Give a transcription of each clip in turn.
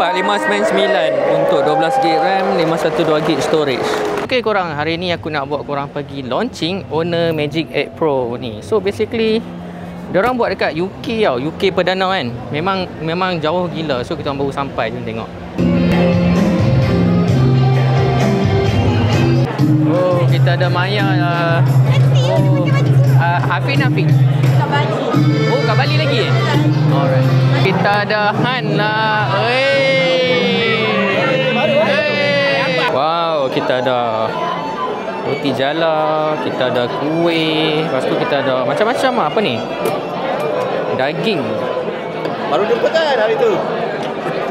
4599 untuk 12GB RAM, 512GB storage. Okay korang, hari ni aku nak buat korang pergi launching Honor Magic 8 Pro ni. So basically diorang buat dekat UK tau, UK perdana kan. Memang jauh gila. So kita baru sampai, jom tengok. Oh, kita ada Maya lah. Oh, Afin. Kat Bali. Oh, kat Bali lagi? Alright. Kita ada Han lah. Wow, kita ada roti jala, kita ada kuih, lepas tu kita ada macam-macam lah. Apa ni? Daging. Baru jumpa kan hari tu?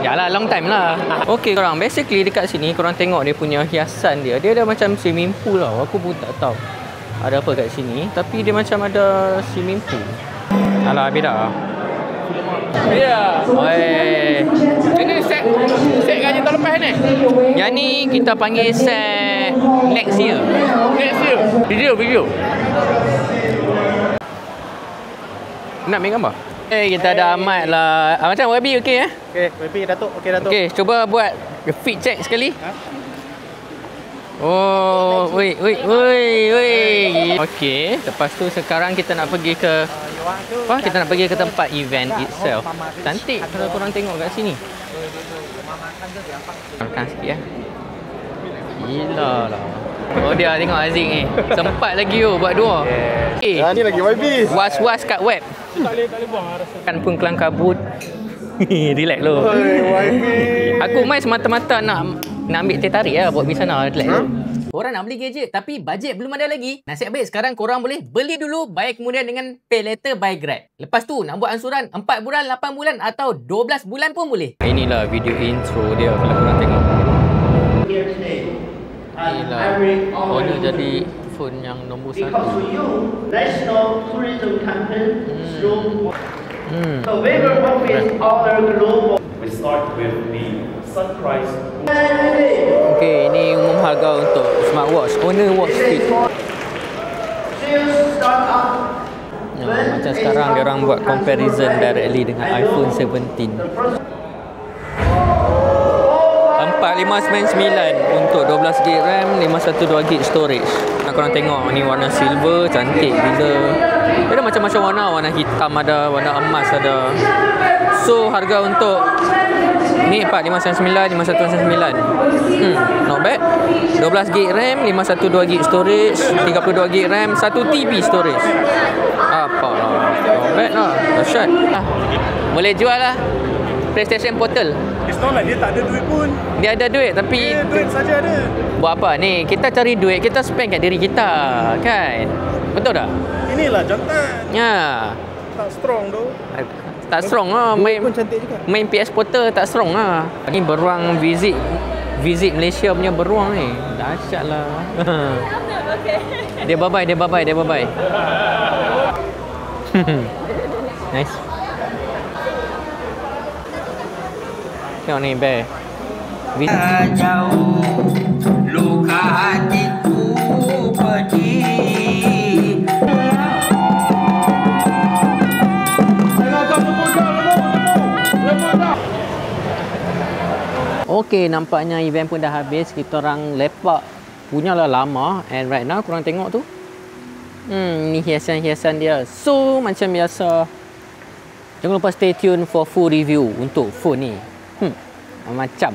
Yalah, long time lah. Okay korang, basically dekat sini korang tengok dia punya hiasan dia. Dia ada macam swimming pool tau. Aku pun tak tahu ada apa kat sini, tapi dia macam ada swimming pool. Alah, habis dah. Ya. Oi. Ini set gaji tahun lepas ni? Yang ni kita panggil set next year. Next year. Video. Nak ambil gambar? Kita ada Ahmad lah. Macam Wabi okey eh? Okey, WP Datuk. Okey Datuk. Okey, cuba buat fit check sekali. Oh, woi. Okey, lepas tu sekarang kita nak pergi ke kita nak pergi ke tempat event itself. Cantik kalau korang tengok kat sini. Makan sikit ya. Gila lah. Oh dia tengok Aziz ni. Sempat lagi buat dua. Ni lagi YB. Was-was kat web. Tak boleh buang rasa. Kan pun kelang kabut. Relax lo. YB. Aku main semata-mata nak ambil teh tarik lah buat pergi sana. Relax lo. Korang nak beli gadget tapi bajet belum ada lagi? Nasib baik sekarang korang boleh beli dulu, baik kemudian dengan Pay Later by Grab. Lepas tu nak buat ansuran 4 bulan, 8 bulan atau 12 bulan pun boleh. Inilah video intro dia kalau korang tengok. Inilah Honor jadi phone yang nombor 1. National Tourism Campaign Survivor Office Honor Global. We start with the Sunrise. Okay, ini umum harga untuk smartwatch Honor Watch Fit. Macam sekarang dia orang buat comparison directly dengan iPhone 17. 4599 untuk 12GB RAM, 512GB storage. Nak korang tengok ni warna silver, cantik gila. Dia ada macam-macam warna hitam ada, warna emas ada. So harga untuk ni 4599, 5199. Not bad. 12GB RAM, 512GB storage, 32GB RAM, 1TB storage. Apalah. Not bad lah. Dahsyat. Boleh jual lah PlayStation Portal. It's not like dia tak ada duit pun. Dia ada duit tapi Duit saja ada. buat apa ni? Kita cari duit, kita spend kat diri kita, kan? Betul tak? Inilah jantan. Ya. Tak strong tu. Tak strong lah main Pun cantik juga. main PS Portal tak strong lah. Ni beruang visit Malaysia punya beruang ni. Dahsyat lah. Dia bye-bye. Nice. Tengok ni bear. Jauh luka hatiku pedih. Okey, nampaknya event pun dah habis. Kita orang lepak punyalah lama. And right now korang tengok tu. Ni hiasan-hiasan dia. So macam biasa, jangan lupa stay tune for full review untuk phone ni. Macam